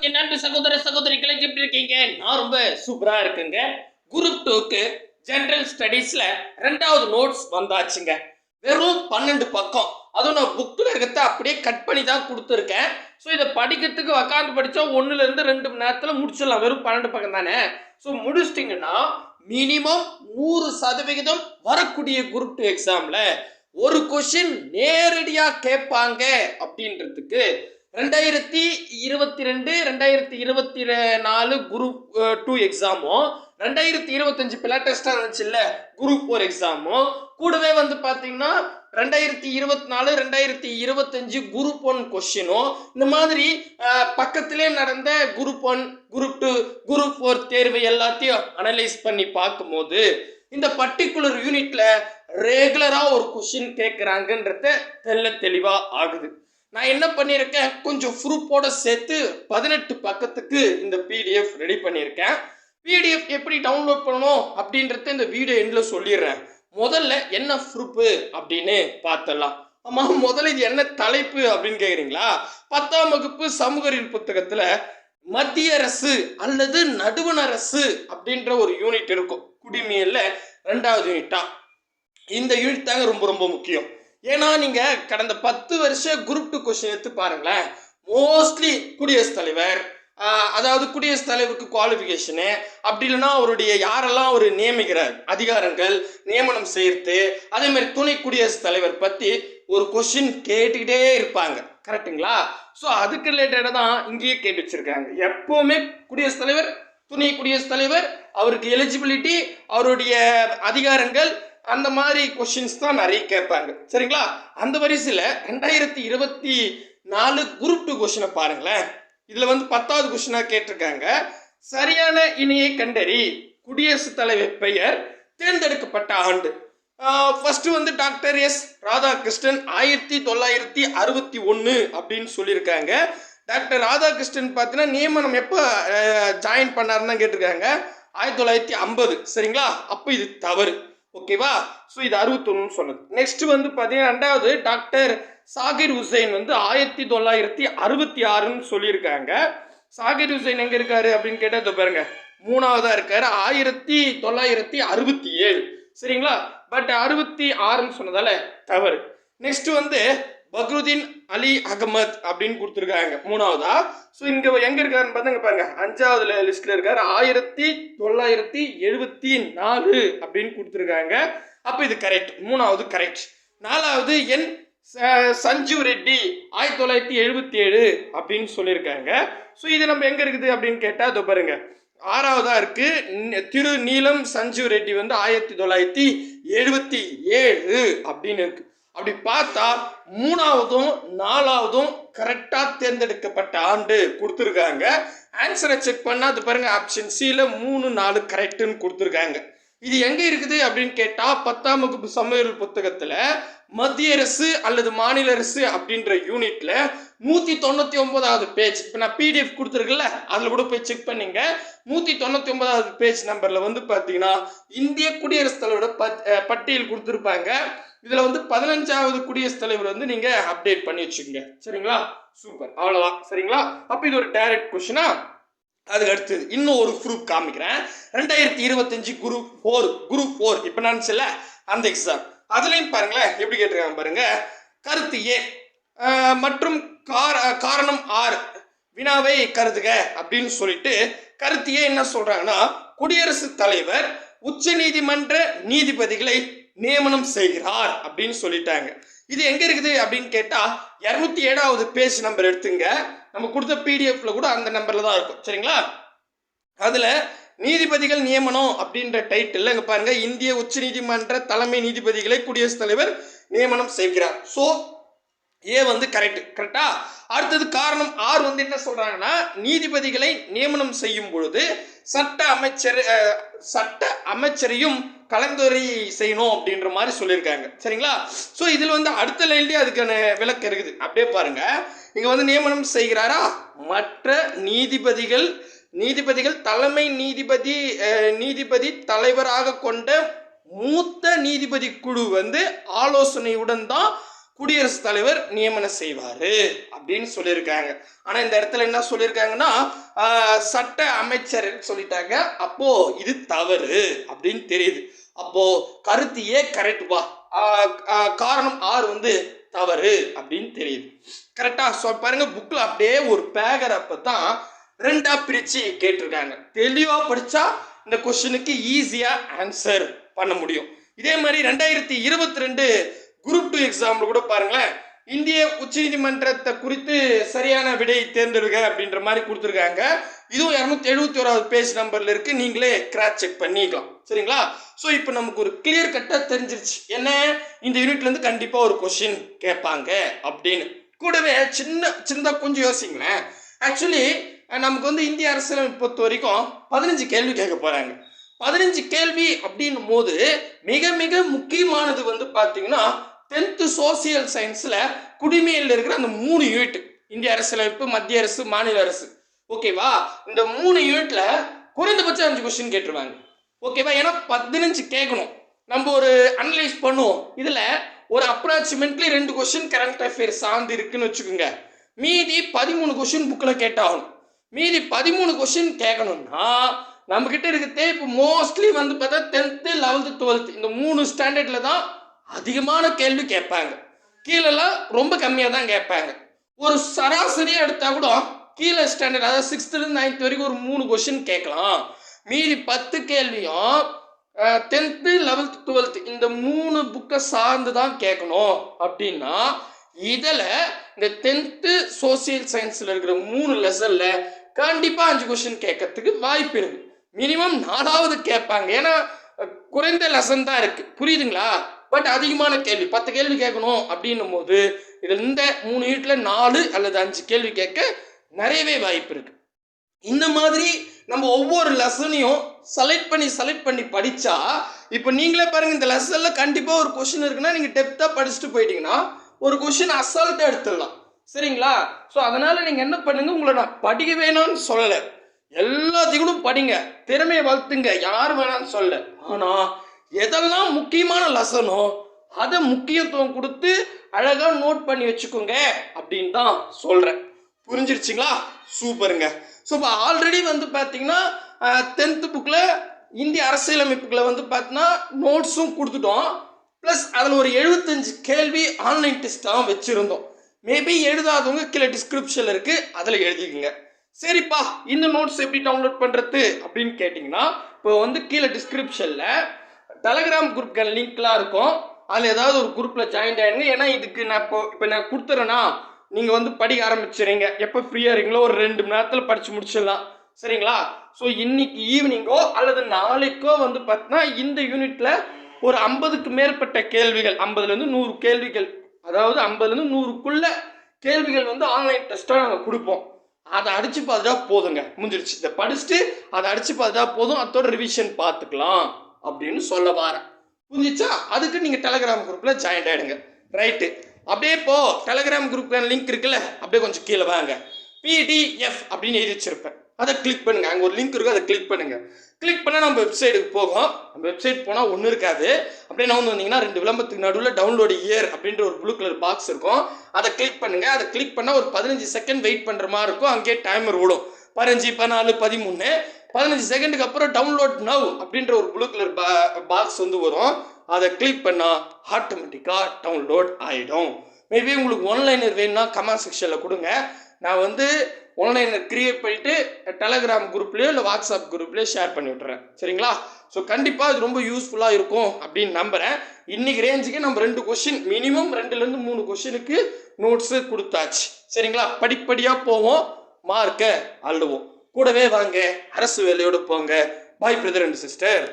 என் நண்பு சகோதர சகோதரிகளை எப்படி இருக்கீங்க? நான் ரொம்ப சூப்பரா இருக்குங்க. குரூப் 2க்கு ஜெனரல் ஸ்டடீஸ்ல 2வது நோட்ஸ் வந்தாச்சுங்க. வெறும் 12 பக்கம். அதுவும் நான் புக்ல இருக்கிறத அப்படியே கட் பண்ணி தான் கொடுத்துருக்கேன். ஸோ இதை படிக்கிறதுக்கு உட்காந்து படித்தா 1லேருந்து 2 மணி நேரத்தில் முடிச்சிடலாம். வெறும் 12 பக்கம் தானே. ஸோ முடிச்சிட்டிங்கன்னா மினிமம் 100% வரக்கூடிய குரூப் 2 எக்ஸாமில் ஒரு கொஷின் நேரடியாக கேட்பாங்க அப்படின்றதுக்கு 2022 2024 குரூப் 2 எக்ஸாமும் 2025 பிளாட்டஸ்டா இருந்துச்சுல்ல குரூப் 4 எக்ஸாமும் கூடவே வந்து பார்த்தீங்கன்னா 2024 2025 குரூப் 1 கொஸ்டினும் இந்த மாதிரி பக்கத்திலே நடந்த குரூப் 1 குரூப் 2 குரூப் 4 தேர்வு எல்லாத்தையும் அனலைஸ் பண்ணி பார்க்கும்போது இந்த பர்டிகுலர் யூனிட்ல ரெகுலரா ஒரு கொஸ்டின் கேட்குறாங்கன்றது தெளிவா ஆகுது. நான் என்ன பண்ணியிருக்கேன், கொஞ்சம் ப்ரூஃபோட சேர்த்து 18 பக்கத்துக்கு இந்த பிடிஎஃப் ரெடி பண்ணியிருக்கேன். பிடிஎஃப் எப்படி டவுன்லோட் பண்ணணும் அப்படின்றத இந்த வீடியோ எண்டில் சொல்லிடுறேன். முதல்ல என்ன ப்ரூஃபு அப்படின்னு பார்த்தலாம். ஆமாம், முதல்ல இது என்ன தலைப்பு அப்படின்னு கேட்குறீங்களா? 10ஆம் வகுப்பு சமூக அறிவியல் புத்தகத்தில் மத்திய அரசு அல்லது நடுவண் அரசு அப்படின்ற ஒரு யூனிட் இருக்கும். குடிமையில 2வது யூனிட்டா இந்த யூனிட் தாங்க ரொம்ப ரொம்ப முக்கியம். ஏன்னா நீங்க கடந்த 10 வருஷ குரூப் 2 கொஸ்டின் எடுத்து பாருங்களேன். மோஸ்ட்லி குடியரசுத் தலைவர், அதாவது குடியரசுத் தலைவருக்கு குவாலிஃபிகேஷனு, அப்படி இல்லைன்னா அவருடைய யாரெல்லாம் அவர் நியமிக்கிறார் அதிகாரங்கள் நியமனம் செய்யறது, அதே மாதிரி துணை குடியரசுத் தலைவர் பற்றி ஒரு கொஸ்டின் கேட்டுக்கிட்டே இருப்பாங்க. கரெக்டுங்களா? ஸோ அதுக்கு ரிலேட்டடாக தான் இங்கேயே கேட்டு வச்சிருக்காங்க. எப்போவுமே குடியரசுத் தலைவர், துணை குடியரசுத் தலைவர், அவருக்கு எலிஜிபிலிட்டி, அவருடைய அதிகாரங்கள், அந்த மாதிரி கொஸ்டின்ஸ் தான் நிறைய கேட்பாங்க. சரிங்களா? அந்த வரிசையில் 2024 குரூப் 2 கொஸ்டினை பாருங்களேன். இதில் வந்து 10வது கொஸ்டினாக கேட்டிருக்காங்க. சரியான இணையை கண்டறி, குடியரசுத் தலைவர் பெயர், தேர்ந்தெடுக்கப்பட்ட ஆண்டு. ஃபர்ஸ்ட் வந்து டாக்டர் எஸ் ராதாகிருஷ்ணன் 1961 அப்படின்னு சொல்லியிருக்காங்க. டாக்டர் ராதாகிருஷ்ணன் பார்த்தீங்கன்னா நியமனம் எப்போ ஜாயின் பண்ணாருன்னு கேட்டிருக்காங்க. 1950. சரிங்களா? அப்போ இது தவறு. ஓகேவா? ஸோ இது 61 சொன்னது. நெக்ஸ்ட் வந்து பார்த்தீங்கன்னா 2வது டாக்டர் சாகிர் ஹுசைன் வந்து 1966 சொல்லியிருக்காங்க. சாகிர் ஹுசைன் எங்கே இருக்காரு அப்படின்னு கேட்டால் பாருங்க 3வதா இருக்காரு 1967. சரிங்களா? பட் 66 சொன்னதால தவறு. நெக்ஸ்ட் வந்து பக்ருதீன் அலி அகமத் அப்படின்னு கொடுத்துருக்காங்க 3வதா. ஸோ இங்கே எங்கே இருக்காருன்னு பார்த்தா பாருங்க 5வது லிஸ்ட்ல இருக்காரு 1974 அப்படின்னு கொடுத்துருக்காங்க. அப்போ இது கரெக்ட். 3வது கரெக்ட். 4வது என் சஞ்சீவ் ரெட்டி 1977 அப்படின்னு சொல்லியிருக்காங்க. ஸோ இது நம்ம எங்கே இருக்குது அப்படின்னு கேட்டால் இதோ பாருங்க 6வதா இருக்கு திரு நீலம் சஞ்சீவ் ரெட்டி வந்து 1977 அப்படின்னு இருக்கு. அப்படி பார்த்தா 3வதும் 4வதும் கரெக்டாக தேர்ந்தெடுக்கப்பட்ட ஆண்டு கொடுத்துருக்காங்க. ஆன்சரை செக் பண்ணால் அது பாருங்க ஆப்ஷன் சியில் 3, 4 கரெக்டுன்னு கொடுத்துருக்காங்க. இது எங்கே இருக்குது அப்படின்னு கேட்டால் 10ஆம் வகுப்பு சமூக புத்தகத்தில் மத்திய அரசு அல்லது மாநில அரசு அப்படின்ற யூனிட்ல 199வது பேஜ். இப்போ நான் பிடிஎஃப் கொடுத்துருக்குல்ல அதில் கூட போய் செக் பண்ணிங்க. 199வது பேஜ் நம்பரில் வந்து பார்த்தீங்கன்னா இந்திய குடியரசுத் தலைவரோட பட்டியல் கொடுத்துருப்பாங்க. இதில் வந்து 15வது குடியரசுத் தலைவர் வந்து நீங்கள் அப்டேட் பண்ணி வச்சுக்கோங்க. சரிங்களா? சூப்பர். அவ்வளோதான். சரிங்களா? அப்போ இது ஒரு டைரக்ட் கொஸ்டினா. அதுக்கு அடுத்தது இன்னும் ஒரு ப்ரூஃப் காமிக்கிறேன். 2025 குரூப் 4 இப்போ நான் சொல்ல அந்த எக்ஸாம் அதுலேயும் பாருங்களேன் எப்படி கேட்டிருக்காங்க பாருங்க. கருத்து ஏ மற்றும் காரணம் ஆர் வினாவை கருதுக அப்படின்னு சொல்லிட்டு கருத்து ஏ என்ன சொல்றாங்கன்னா குடியரசுத் தலைவர் உச்ச நீதிமன்ற நீதிபதிகளை நியமனம் செய்கிறார் அப்படின்னு சொல்லிட்டாங்க. இது எங்க இருக்குது அப்படின்னு கேட்டா 207வது பேஜ் நம்பர் எடுத்துங்க. நம்ம கொடுத்த பிடிஎஃப்ல கூட அந்த நம்பர்ல தான் இருக்கும். சரிங்களா? அதுல நீதிபதிகள் நியமனம் அப்படின்ற டைட்டில் இங்க பாருங்க இந்திய உச்ச நீதிமன்ற தலைமை நீதிபதிகளை குடியரசுத் தலைவர் நியமனம் செய்கிறார். ஸோ ஏ வந்து கரெக்டா? அடுத்தது காரணம் ஆர் வந்து என்ன சொல்றாங்கன்னா நீதிபதிகளை நியமனம் செய்யும் பொழுது சட்ட அமைச்சரையும் கலந்துரை செய்யணும் அப்படின்ற மாதிரி சொல்லியிருக்காங்க. சரிங்களா? ஸோ இதில் வந்து அடுத்த லைன்லேயே அதுக்கான விளக்கம் இருக்குது. அப்படியே பாருங்க. இங்கே வந்து நியமனம் செய்கிறாரா மற்ற நீதிபதிகள் தலைமை நீதிபதி தலைவராக கொண்ட மூத்த நீதிபதி குழு வந்து ஆலோசனையுடன் தான் குடியரசுத் தலைவர் நியமனம் செய்வாரு அப்படின்னு சொல்லியிருக்காங்க. ஆனா இந்த இடத்துல என்ன சொல்லியிருக்காங்கன்னா சட்ட அமைச்சர் சொல்லிட்டாங்க. அப்போ இது தவறு அப்படின்னு தெரியுது. அப்போ கருத்து ஏ கரெக்ட் வா, காரணம் ஆர் வந்து தவறு அப்படின்னு தெரியுது. கரெக்டா பாருங்க, புக்ல அப்படியே ஒரு பேராகிராஃப் தான் ரெண்டா பிரிச்சு கேட்டிருக்காங்க. தெளிவா படிச்சா இந்த கொஸ்டினுக்கு ஈஸியா ஆன்சர் பண்ண முடியும். இதே மாதிரி 2022 குரூப் 2 எக்ஸாம்ல கூட பாருங்களேன், இந்திய உச்ச நீதிமன்றத்தை குறித்து சரியான விடை தேர்ந்தெடுக்க அப்படின்ற மாதிரி கொடுத்துருக்காங்க. இதுவும் 271வது பேஜ் நம்பர்ல இருக்கு, நீங்களே கிராஸ் செக் பண்ணிக்கலாம். சரிங்களா? ஸோ இப்போ நமக்கு ஒரு கிளியர் கட்டா தெரிஞ்சிருச்சு என்ன, இந்த யூனிட்ல இருந்து கண்டிப்பா ஒரு கொஸ்டின் கேட்பாங்க அப்படின்னு. கூடவே சின்னதா கொஞ்சம் யோசிங்களேன். ஆக்சுவலி நமக்கு வந்து இந்திய அரசியலமைப்பு பொறுத்த வரைக்கும் 15 கேள்வி கேட்க போறாங்க. 15 கேள்வி அப்படின்னும் போது மிக மிக முக்கியமானது வந்து பாத்தீங்கன்னா 10th சோசியல் சயின்ஸ்ல குடிமையில் இருக்கிற அந்த 3 யூனிட், இந்திய அரசியலமைப்பு, மத்திய அரசு, மாநில அரசு. ஓகேவா? இந்த 3 யூனிட்ல குறைந்தபட்சம் 5 கொஸ்டின் கேட்டுருவாங்க. ஓகேவா? ஏன்னா 15 கேட்கணும். நம்ம ஒரு அனலைஸ் பண்ணுவோம். இதுல ஒரு அப்ராக்சிமேட்லி 2 கொஸ்டின் கரண்ட் அஃபேர்ஸ் சார்ந்து இருக்குன்னு வச்சுக்கோங்க. மீதி 13 கொஸ்டின் புக்கில் கேட்டாகணும். மீதி 13 கொஸ்டின் கேட்கணும்னா நம்ம கிட்ட இருக்கிறதே இப்போ மோஸ்ட்லி வந்து பார்த்தா 10th 11th 12th இந்த 3 ஸ்டாண்டர்ட்ல தான் அதிகமான கேள்வி கேட்பாங்க. கீழெல்லாம் ரொம்ப கம்மியாக தான் கேட்பாங்க. ஒரு சராசரியாக எடுத்தா கூட கீழே ஸ்டாண்டர்ட், அதாவது 6th to 9th வரைக்கும் ஒரு 3 கொஸ்டின் கேட்கலாம். மீதி 10 கேள்வியும் 10th 11th 12th இந்த 3 புக்கை சார்ந்து தான் கேட்கணும். அப்படின்னா இதில் இந்த 10th சோசியல் சயின்ஸில் இருக்கிற 3 லெசன்ல கண்டிப்பாக 5 கொஸ்டின் கேட்கறதுக்கு வாய்ப்பு இருக்கு. மினிமம் 4வது கேட்பாங்க. ஏன்னா குறைந்த லெசன் தான் இருக்கு, புரியுதுங்களா? பட் அதிகமான கேள்வி 10 கேள்வி கேட்கணும் அப்படின்னும் போது இதில் இந்த 3 யூனிட்ல 4 அல்லது 5 கேள்வி கேட்க நிறையவே வாய்ப்பு இருக்கு. இந்த மாதிரி நம்ம ஒவ்வொரு லெசனையும் செலக்ட் பண்ணி படிச்சா, இப்போ நீங்களே பாருங்க, இந்த லெசன்ல கண்டிப்பாக ஒரு கொஸ்டின் இருக்குன்னா நீங்க டெப்தா படிச்சுட்டு போயிட்டீங்கன்னா ஒரு கொஸ்டின் அசால்ட்டா எடுத்துடலாம். சரிங்களா? ஸோ அதனால நீங்க என்ன பண்ணுங்க, உங்களை நான் படிக்க வேணும்னு சொல்லலை, எல்லாத்தையும் படிங்க, திறமையை வளர்த்துங்க, யார் வேணாம்னு சொல்ல. ஆனா எதெல்லாம் முக்கியமான லெசனோ அதை முக்கியத்துவம் கொடுத்து அழகா நோட் பண்ணி வச்சுக்கோங்க அப்படின்னு தான் சொல்றேன். புரிஞ்சிருச்சுங்களா? சூப்பருங்க. ஸோ இப்போ ஆல்ரெடி வந்து பார்த்தீங்கன்னா 10th புக்கில் இந்திய அரசியலமைப்புகளை வந்து பார்த்தீங்கன்னா நோட்ஸும் கொடுத்துட்டோம். ப்ளஸ் அதில் ஒரு 75 கேள்வி ஆன்லைன் டெஸ்ட்டாகவும் வச்சுருந்தோம். மேபி எழுதாதவங்க கீழே டிஸ்கிரிப்ஷனில் இருக்குது, அதில் எழுதிக்கங்க. சரிப்பா, இந்த நோட்ஸ் எப்படி டவுன்லோட் பண்ணுறது அப்படின்னு கேட்டிங்கன்னா, இப்போ வந்து கீழே டிஸ்கிரிப்ஷனில் டெலகிராம் குரூப்க்கான லிங்க்லாம் இருக்கும். அதில் ஏதாவது ஒரு குரூப்பில் ஜாயின் ஆகிடுங்க. ஏன்னா இதுக்கு நான் இப்போ நான் கொடுத்துறேன்னா நீங்கள் வந்து படிக்க ஆரம்பிச்சுறீங்க. எப்போ ஃப்ரீயாக இருக்கீங்களோ ஒரு 2 மணி நேரத்தில் படித்து முடிச்சிடலாம். சரிங்களா? ஸோ இன்னைக்கு ஈவினிங்கோ அல்லது நாளைக்கோ வந்து பார்த்தீங்கன்னா இந்த யூனிட்டில் ஒரு 50க்கு மேற்பட்ட கேள்விகள், 50லேருந்து 100 கேள்விகள், அதாவது 50லேருந்து 100க்குள்ள கேள்விகள் வந்து ஆன்லைன் டெஸ்ட்டாக நாங்கள் கொடுப்போம். அதை அடித்து பார்த்துட்டா போதுங்க, முடிஞ்சிருச்சு. இதை படிச்சுட்டு அதை அடித்து பார்த்துட்டா போதும், அதோட ரிவிஷன் பார்த்துக்கலாம் அப்படின்னு சொல்ல வரேன். புரிஞ்சிச்சா? அதுக்கு நீங்கள் டெலகிராம் குரூப்பில் ஜாயின் ஆகிடுங்க. ரைட்டு. அப்படியே இப்போ டெலகிராம் குரூப்ல லிங்க் இருக்குல்ல, அப்படியே கொஞ்சம் கீழே வாங்க. PDF அப்படின்னு எழுதி வச்சிருப்பேன், அதை கிளிக் பண்ணுங்க. அங்கே ஒரு லிங்க் இருக்கும், அதை கிளிக் பண்ணுங்க. கிளிக் பண்ணால் நம்ம வெப்சைட்டுக்கு போகும். நம்ம வெப்சைட் போனால் ஒன்றும் இருக்காது. அப்படியே நான் வந்தீங்கன்னா 2 விளம்பரத்துக்கு நடுவில் டவுன்லோடு இயர் அப்படின்ற ஒரு ப்ளூ கலர் பாக்ஸ் இருக்கும், அதை கிளிக் பண்ணுங்க. அதை கிளிக் பண்ணால் ஒரு 15 செகண்ட் வெயிட் பண்ணுற மாதிரி இருக்கும். அங்கேயே டைமர் ஓடும். 15, 14, 13, 15 செகண்டுக்கு அப்புறம் டவுன்லோட் நவ் அப்படின்ற ஒரு ப்ளூ கலர் பாக்ஸ் வந்து வரும். அதை கிளிக் பண்ணால் ஆட்டோமேட்டிக்காக டவுன்லோட் ஆகிடும். மேபி உங்களுக்கு ஒன்லைனர் வேணும்னா கமெண்ட் செக்ஷனில் கொடுங்க. நான் வந்து ஒன்லைனர் கிரியேட் பண்ணிவிட்டு டெலகிராம் குரூப்லேயோ இல்லை வாட்ஸ்அப் குரூப்லேயோ ஷேர் பண்ணி விட்டுறேன். சரிங்களா? ஸோ கண்டிப்பாக இது ரொம்ப யூஸ்ஃபுல்லாக இருக்கும் அப்படின்னு நம்புகிறேன். இன்றைக்கி ரேஞ்சுக்கு நம்ம 2 கொஸ்டின், மினிமம் 2லேருந்து 3 கொஸ்டினுக்கு நோட்ஸு கொடுத்தாச்சு. சரிங்களா? படிப்படியாக போவோம், மார்க்கை அள்ளுவோம். கூடவே வாங்க, அரசு வேலையோடு போங்க. பாய் பிரதர் அண்ட் சிஸ்டர்.